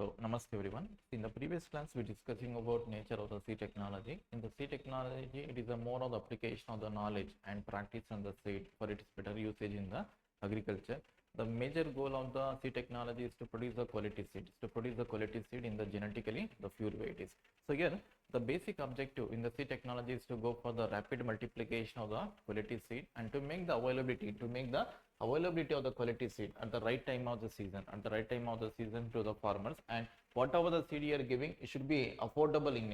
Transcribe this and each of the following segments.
So, namaste everyone. In the previous class, we discussing about nature of the seed technology. In the seed technology, it is a more of the application of the knowledge and practice on the seed for its better usage in the agriculture. The major goal of the seed technology is to produce the quality seed, in the genetically the pure way it is. So here, the basic objective in the seed technology is to go for the rapid multiplication of the quality seed and to make the availability of the quality seed at the right time of the season to the farmers, and whatever the seed you are giving, it should be affordable in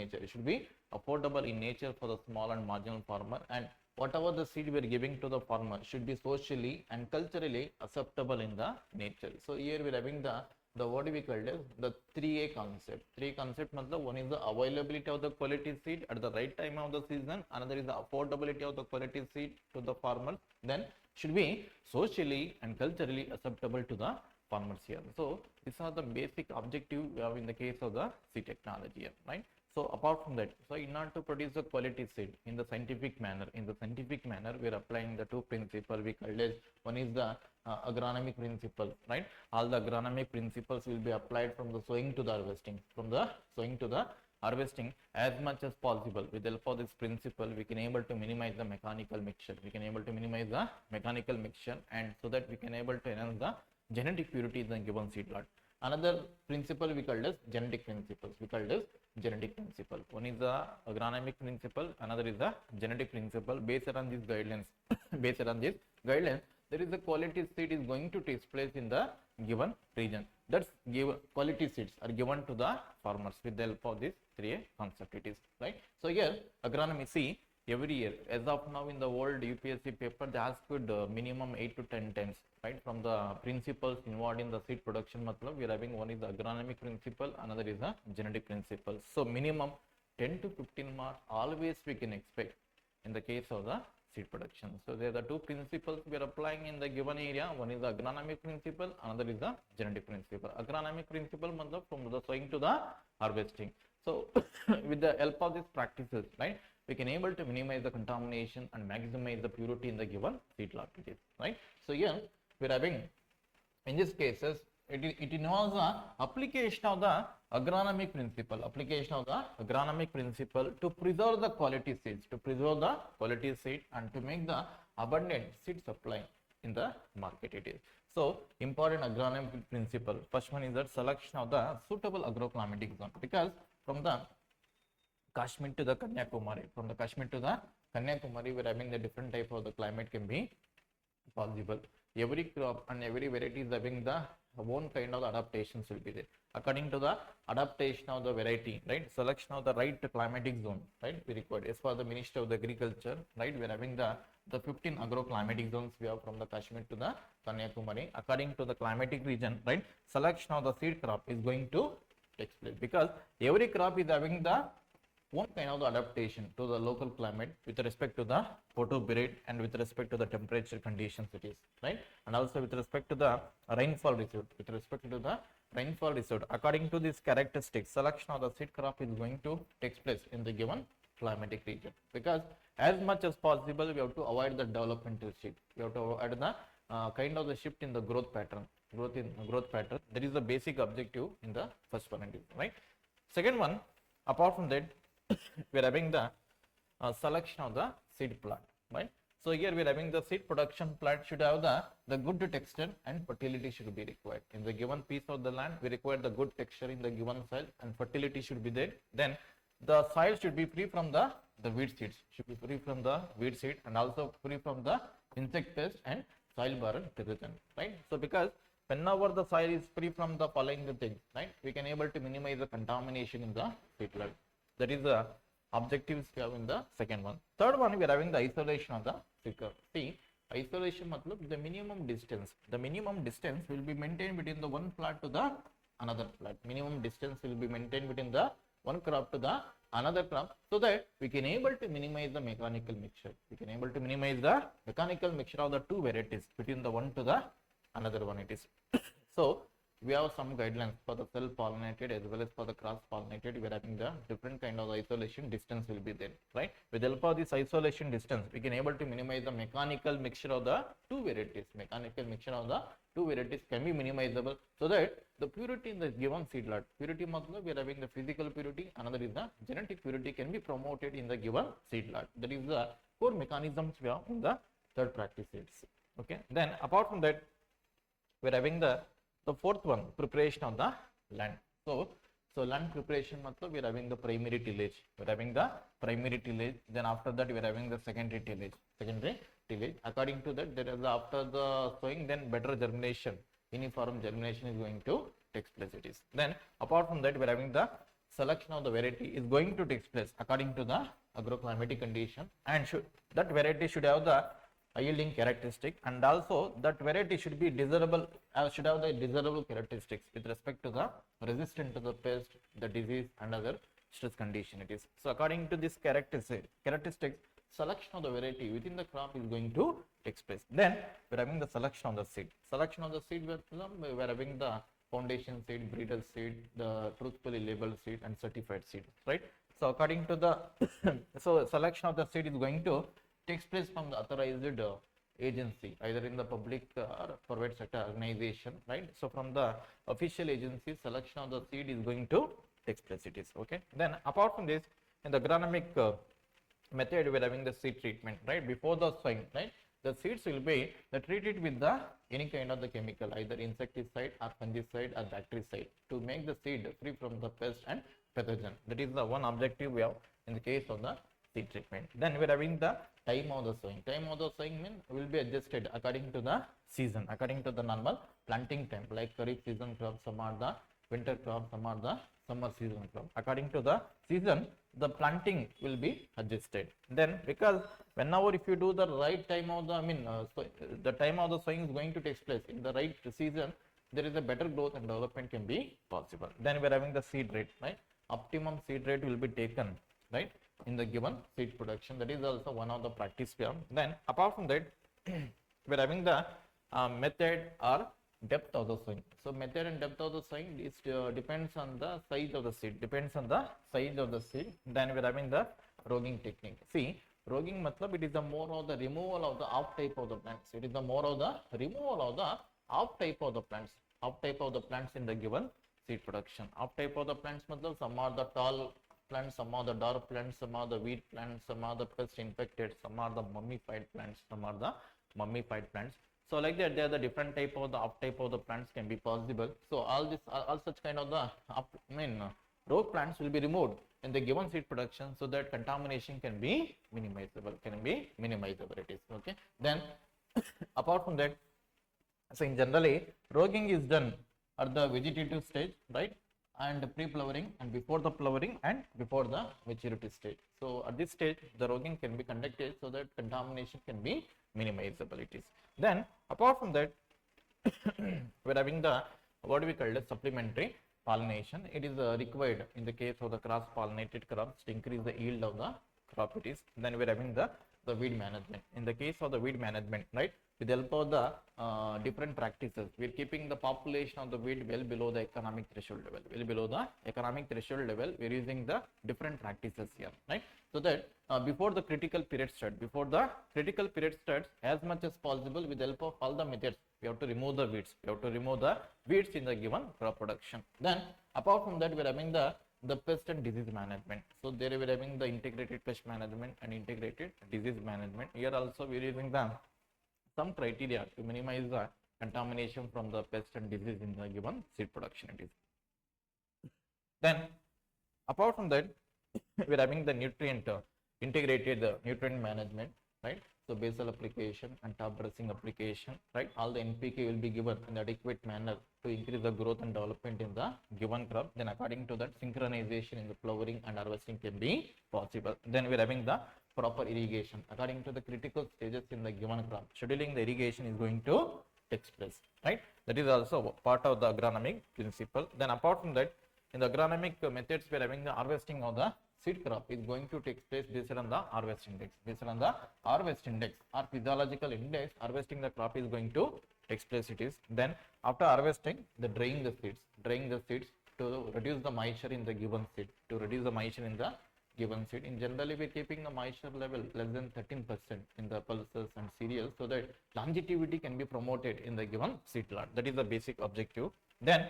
nature for the small and marginal farmer, and whatever the seed we are giving to the farmer should be socially and culturally acceptable in the nature. So here we are having the what we called as the 3A concept. Three concept matlab, one is the availability of the quality seed at the right time of the season, another is the affordability of the quality seed to the farmer, then should be socially and culturally acceptable to the farmers here. So these are the basic objective we have in the case of the seed technology here, right? So apart from that, so in order to produce a quality seed in the scientific manner, we are applying the two principles we call as, one is the agronomic principle, right? All the agronomic principles will be applied from the sowing to the harvesting, as much as possible. With the help of this principle, we can able to minimize the mechanical mixture. And so that we can able to enhance the genetic purity in the given seed lot. Another principle we called as genetic principles. One is the agronomic principle, another is the genetic principle. Based on these guidelines, there is a quality seed is going to take place in the given region. That's give quality seeds are given to the farmers with the help of this 3A concept it is, right? So here agronomy, see, every year as of now in the world UPSC paper, they asked minimum 8 to 10 times, right? From the principles involved in the seed production matlab, we are having one is the agronomic principle, another is the genetic principle. So minimum 10 to 15 marks always we can expect in the case of the seed production. So there are the two principles we are applying in the given area. One is the agronomic principle, another is the genetic principle. Agronomic principle matlab from the sowing to the harvesting. So with the help of these practices, right, we can able to minimize the contamination and maximize the purity in the given seed lot, right? So here we are having, in these cases, it involves the application of the agronomic principle to preserve the quality seeds, and to make the abundant seed supply in the market it is. So important agronomic principle, first one is that selection of the suitable agroclimatic zone, because from the Kashmir to the Kanyakumari, we are having the different type of the climate can be possible. Every crop and every variety is having the own kind of adaptations will be there. According to the adaptation of the variety, right, selection of the right climatic zone, right, we required. As for the Ministry of the Agriculture, right, we are having the 15 agroclimatic zones we have from the Kashmir to the Kanyakumari. According to the climatic region, right, selection of the seed crop is going to take place, because every crop is having the one kind of the adaptation to the local climate with respect to the photo period and with respect to the temperature conditions it is, right? And also with respect to the rainfall received, according to these characteristics, selection of the seed crop is going to take place in the given climatic region, because as much as possible we have to avoid the developmental shift. We have to avoid the kind of the shift in the growth pattern. That is the basic objective in the first one, right? Second one, apart from that, we are having the selection of the seed plant, right? So here we are having the seed production plant should have the good texture and fertility should be required. In the given piece of the land, we require the good texture in the given soil and fertility should be there. Then the soil should be free from the weed seeds, and also free from the insect pest and soil borne pathogen, right? So because whenever the soil is free from the following the things, right, we can able to minimize the contamination in the seed plant. That is the objectives we have in the second one. Third one, we are having the isolation of the seed crop. See, isolation matlab the minimum distance. The minimum distance will be maintained between the one plant to the another plant. Minimum distance will be maintained between the one crop to the another crop, so that we can able to minimize the mechanical mixture. Of the two varieties between the one to the another one it is. So we have some guidelines for the self pollinated as well as for the cross pollinated. We are having the different kind of isolation distance will be there, right? With the help of this isolation distance, we can able to minimize the mechanical mixture of the two varieties. Mechanical mixture of the two varieties can be minimizable, so that the purity in the given seed lot, purity matlab we are having the physical purity, another is the genetic purity, can be promoted in the given seed lot. That is the core mechanisms we have in the third practice seeds. Okay, then apart from that, we are having the fourth one, preparation of the land. So land preparation matlab we are having the primary tillage. We are having the primary tillage. Then after that we are having the secondary tillage. Secondary tillage. According to that, there is after the sowing, then better germination, uniform germination is going to take place. It is. Then apart from that, we are having the selection of the variety is going to take place according to the agroclimatic condition, and that variety should have the yielding characteristic, and also that variety should be desirable, should have the desirable characteristics with respect to the resistant to the pest, the disease and other stress condition. It is. So according to this characteristics, selection of the variety within the crop is going to take place. Then we are having the selection of the seed. Selection of the seed, we are having the foundation seed, breeder seed, the truthfully labeled seed and certified seed, right? So according to the so selection of the seed is going to takes place from the authorized agency, either in the public or private sector organization, right? So from the official agency, selection of the seed is going to take place. It is. Okay. Then apart from this, in the agronomic method, we are having the seed treatment, right? Before the sowing, right? The seeds will be treated with the any kind of the chemical, either insecticide or fungicide or bactericide, to make the seed free from the pest and pathogen. That is the one objective we have in the case of the seed treatment. Then we are having the time of the sowing. Time of the sowing means will be adjusted according to the season, according to the normal planting time, like Kharif season crops, some are the winter crops, some are the summer season crop. According to the season, the planting will be adjusted. Then because whenever if you do the right time of the, so the time of the sowing is going to take place in the right season, there is a better growth and development can be possible. Then we are having the seed rate, right? Optimum seed rate will be taken, right, in the given seed production. That is also one of the practice we have. Then apart from that, we are having the method or depth of the sowing. So method and depth of the sowing is depends on the size of the seed. Depends on the size of the seed. Then we are having the rogging technique. See, rogging matlab it is the more of the removal of the off type of the plants. It is the more of the removal of the off type of the plants. Off type of the plants in the given seed production. Off type of the plants matlab some are the tall plants, some are the dwarf plants, some are the weed plants, some are the pest infected, some are the mummified plants, some are the mummified plants. So like that, there are the different type of the up type of the plants can be possible. So all such kind of the rogue plants will be removed in the given seed production, so that contamination can be minimizable. It is. Okay. Then apart from that, so in generally rogging is done at the vegetative stage, right, and pre-flowering and before the flowering and before the maturity stage. So at this stage the rogging can be conducted so that contamination can be minimizable. It is. Then apart from that, we are having the what we call the supplementary pollination. It is required in the case of the cross pollinated crops to increase the yield of the crop. It is. Then we are having the weed management. In the case of the weed management, right, with the help of the different practices, we are keeping the population of the weed well below the economic threshold level. Well below the economic threshold level, we are using the different practices here, right? So that before the critical period starts, as much as possible with the help of all the methods, we have to remove the weeds. We have to remove the weeds in the given crop production. Then apart from that, we are having the pest and disease management. So there we are having the integrated pest management and integrated disease management. Here also we are using some criteria to minimize the contamination from the pest and disease in the given seed production. It is. Then apart from that, we are having the integrated nutrient management, right? So basal application and top dressing application, right? All the NPK will be given in adequate manner to increase the growth and development in the given crop. Then according to that, synchronization in the flowering and harvesting can be possible. Then we are having the proper irrigation according to the critical stages in the given crop. Scheduling the irrigation is going to take place, right? That is also part of the agronomic principle. Then apart from that, in the agronomic methods, we are having the harvesting of the seed crop is going to take place based on the harvest index. Based on the harvest index or physiological index, harvesting the crop is going to takes place it is. Then after harvesting, the drying the seeds to reduce the moisture in the given seed, In generally, we're keeping the moisture level less than 13% in the pulses and cereals so that longevity can be promoted in the given seed lot. That is the basic objective. Then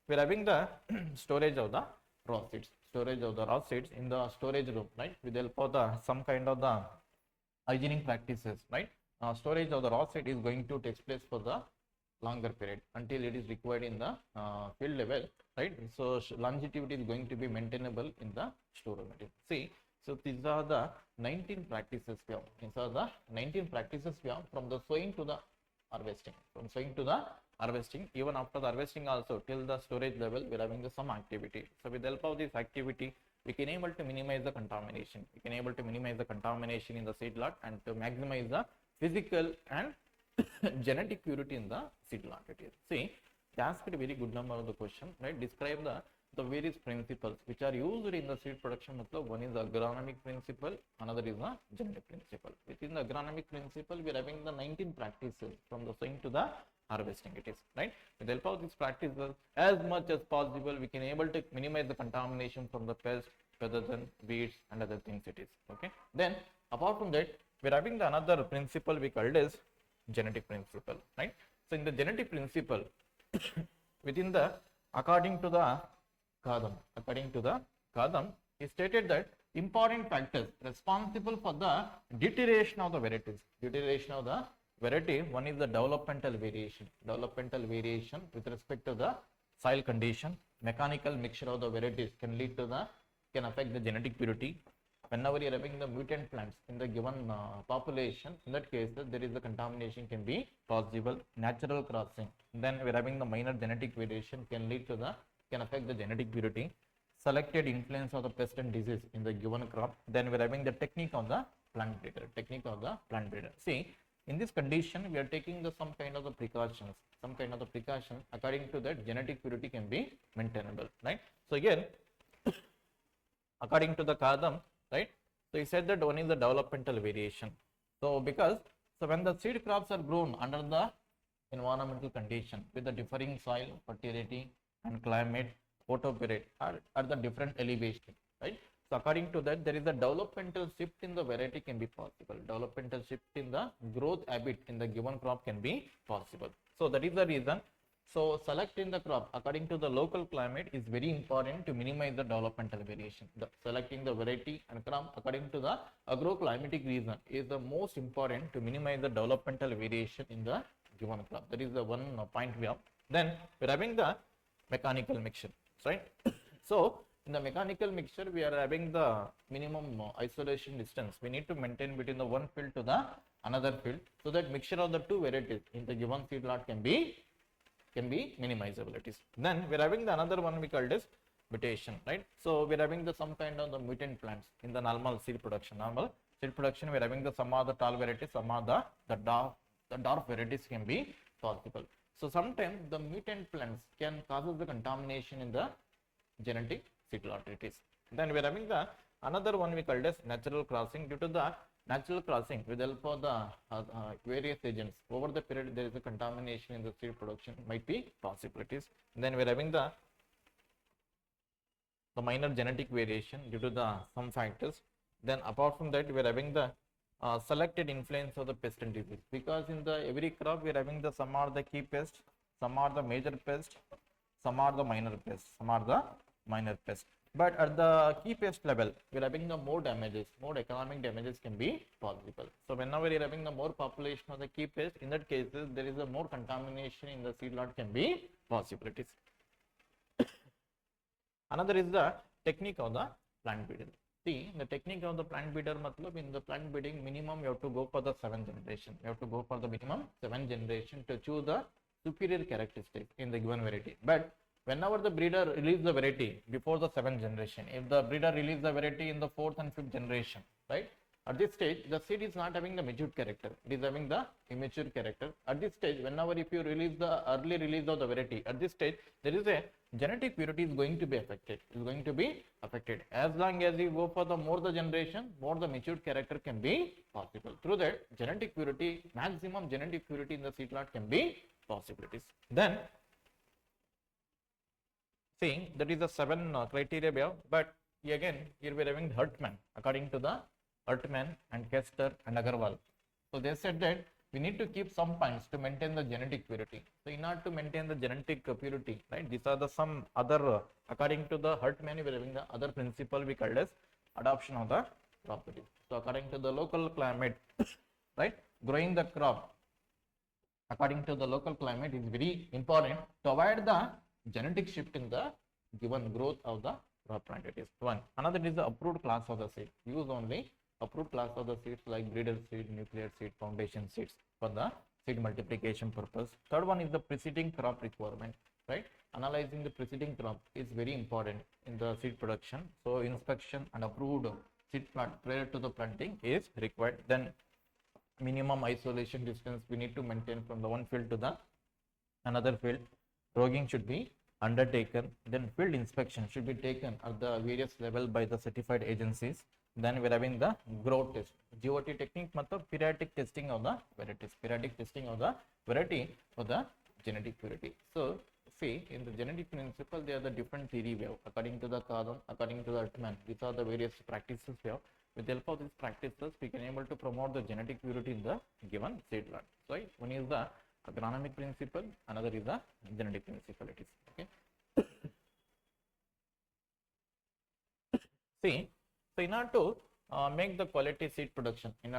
we're having the storage of the raw seeds in the storage room, right? With the help of the some kind of the hygienic practices, right? Storage of the raw seed is going to take place for the longer period until it is required in the field level, right? So longevity is going to be maintainable in the store material. See, so these are the 19 practices we have. From the sowing to the harvesting. Even after the harvesting also, till the storage level, we are having some activity. So with the help of this activity, we can able to minimize the contamination. In the seed lot and to maximize the physical and genetic purity in the seed lot. See, they asked a very good number of the question, right? Describe the various principles which are used in the seed production. One is the agronomic principle, another is the genetic principle. Within the agronomic principle, we are having the 19 practices from the sowing to the harvesting, right? With the help of these practices, as much as possible, we can able to minimize the contamination from the pests, pathogens, weeds, and other things okay. Then apart from that, we are having the another principle we called as genetic principle, right? So in the genetic principle, within the according to the Kadam, he stated that important factors responsible for the deterioration of the varieties. One is the developmental variation with respect to the soil condition. Mechanical mixture of the varieties can affect the genetic purity. Whenever you are having the mutant plants in the given population, in that case, there is the contamination can be possible. Natural crossing, then we are having the minor genetic variation can affect the genetic purity. Selected influence of the pest and disease in the given crop. Then we are having the technique of the plant breeder. See, in this condition, we are taking some kind of the precautions. According to that, genetic purity can be maintainable, right? So again, according to the Kadam, right? So he said that one is the developmental variation. So when the seed crops are grown under the environmental condition with the differing soil, fertility, and climate, photo period at the different elevation, right? So according to that, there is a developmental shift in the variety can be possible. Developmental shift in the growth habit in the given crop can be possible. So that is the reason. So selecting the crop according to the local climate is very important to minimize the developmental variation. Selecting the variety and crop according to the agroclimatic reason is the most important to minimize the developmental variation in the given crop. That is the one point we have. Then we are having the mechanical mixture, right? So in the mechanical mixture, we are having the minimum isolation distance we need to maintain between the one field to the another field, so that mixture of the two varieties in the given seed lot can be minimizabilities. Then we are having the another one we called as mutation, right? So we are having the some kind of the mutant plants in the normal seed production. We are having the some of the tall varieties, some of the dwarf varieties can be possible. So sometimes the mutant plants can cause the contamination in the genetic seed lot. Then we are having the another one we called as natural crossing. Due to the natural crossing, with the help of the various agents, over the period there is a contamination in the seed production might be possibilities. Then we are having the minor genetic variation due to the some factors. Then apart from that, we are having the selected influence of the pest and disease, because in the every crop we are having the some are the key pests, some are the major pests, some are the minor pests. But at the key pest level, we are having the more economic damages can be possible. So whenever you are having the more population of the key pest, in that cases there is a more contamination in the seed lot can be possibilities. Another is the technique of the plant breeder. See, the technique of the plant breeder, in the plant breeding, minimum you have to go for the 7th generation. You have to go for the minimum 7th generation to choose the superior characteristic in the given variety. But whenever the breeder releases the variety before the 7th generation, if the breeder releases the variety in the 4th and 5th generation, right? At this stage, the seed is not having the matured character. It is having the immature character. At this stage, whenever if you release the early release of the variety, at this stage, there is a genetic purity is going to be affected. As long as you go for the more the generation, more the matured character can be possible. through that genetic purity, maximum genetic purity in the seed lot can be possibilities. Then see, that is the 7 criteria we have, but again here we are having Hartman according to the Hartman and Kester and Agarwal. So they said that we need to keep some points to maintain the genetic purity. So in order to maintain the genetic purity, right, these are the some other according to the Hartman we are having the other principle we called as adoption of the property. So according to the local climate, right, growing the crop according to the local climate is very important to avoid the genetic shift in the given growth of the crop quantities. One. Another is the approved class of the seed. Use only approved class of the seeds like breeder seed, nuclear seed, foundation seeds for the seed multiplication purpose. Third one is the preceding crop requirement, right? Analyzing the preceding crop is very important in the seed production. So inspection and approved seed plant prior to the planting is required. Then minimum isolation distance we need to maintain from the one field to the another field. Rogging should be undertaken. Then field inspection should be taken at the various level by the certified agencies. Then we are having the growth test. GOT technique matlab periodic testing of the varieties. Periodic testing of the variety for the genetic purity. So see, in the genetic principle there are the different theory we have according to the Kadam, according to the Altman. These are the various practices we have. With the help of these practices we can able to promote the genetic purity in the given seed lot. So one is the agronomic principle, another is the genetic principle. It is okay. See, so in order to make the quality seed production, and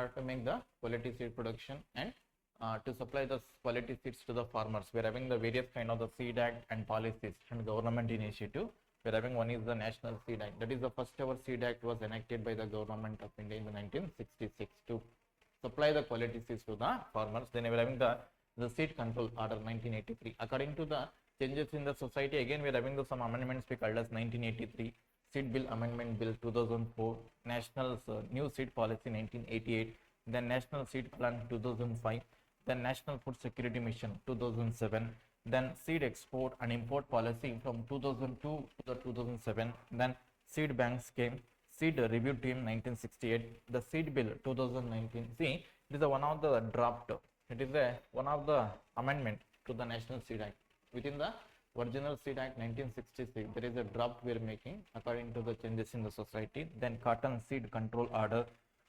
to supply the quality seeds to the farmers, we are having the various kind of the seed act and policies and government initiative. We are having one is the National Seed Act. That is the first ever seed act was enacted by the government of India in the 1966 to supply the quality seeds to the farmers. Then we are having the Seed Control Order 1983. According to the changes in the society, again we are having some amendments we called as 1983. Seed Bill Amendment Bill 2004, National New Seed Policy 1988, then National Seed Plan 2005, then National Food Security Mission 2007, then Seed Export and Import Policy from 2002 to the 2007, then Seed Bank Scheme, Seed Review Team 1968, the Seed Bill 2019. See, this is one of the draft. It is one of the amendment to the National Seed Act. Within the Original Seed Act 1966, there is a draft we are making according to the changes in the society. Then Cotton Seed Control Order,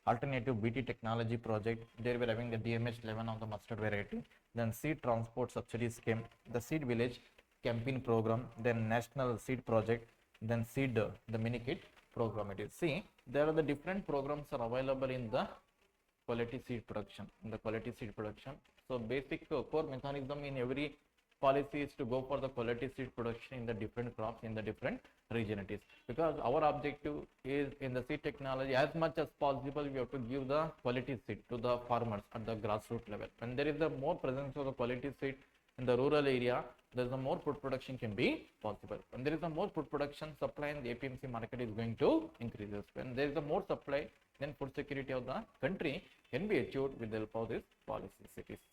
Alternative BT Technology Project, there we are having the DMH11 of the mustard variety. Then Seed Transport Subsidy Scheme, the Seed Village Campaign Program, then National Seed Project, then Seed the Mini Kit Program. It is. See, there are the different programs are available in the quality seed production. So basic core mechanism in every policy is to go for the quality seed production in the different crops in the different region. It is because our objective is in the seed technology as much as possible we have to give the quality seed to the farmers at the grassroots level. When there is a more presence of the quality seed in the rural area, there is a more food production can be possible. When there is a more food production, supply in the APMC market is going to increases. When there is a more supply, then food security of the country can be achieved with the help of this policy.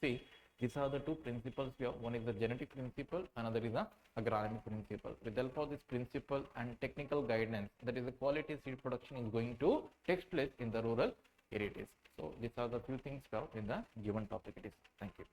See, these are the two principles we have. One is the genetic principle, another is the agronomic principle. With the help of this principle and technical guidance, that is the quality seed production is going to take place in the rural areas. So these are the few things we have in the given topic. It is. Thank you.